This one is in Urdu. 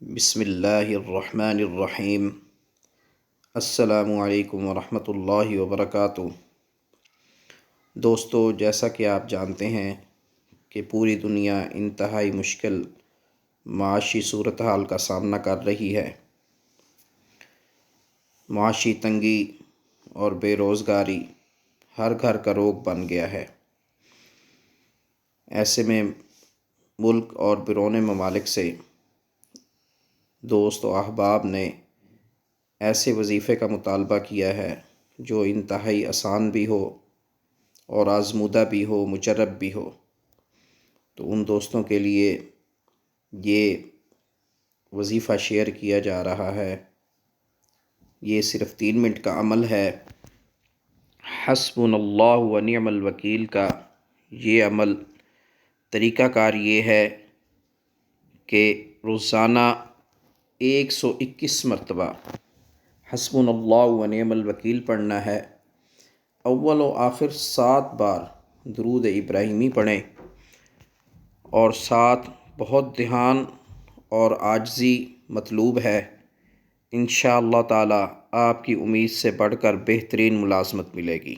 بسم اللہ الرحمن الرحیم۔ السلام علیکم ورحمۃ اللہ وبرکاتہ۔ دوستو، جیسا کہ آپ جانتے ہیں کہ پوری دنیا انتہائی مشکل معاشی صورتحال کا سامنا کر رہی ہے۔ معاشی تنگی اور بے روزگاری ہر گھر کا روگ بن گیا ہے۔ ایسے میں ملک اور بیرون ممالک سے دوست و احباب نے ایسے وظیفے کا مطالبہ کیا ہے جو انتہائی آسان بھی ہو اور آزمودہ بھی ہو، مجرب بھی ہو۔ تو ان دوستوں کے لیے یہ وظیفہ شیئر کیا جا رہا ہے۔ یہ صرف 3 منٹ کا عمل ہے۔ حسبنا اللہ و نعم الوکیل کا یہ عمل طریقہ کار یہ ہے کہ روزانہ 121 مرتبہ حسبنا اللہ و نعم الوکیل پڑھنا ہے۔ اول و آخر 7 بار درود ابراہیمی پڑھیں اور ساتھ بہت دھیان اور عاجزی مطلوب ہے۔ انشاءاللہ تعالی آپ کی امید سے بڑھ کر بہترین ملازمت ملے گی۔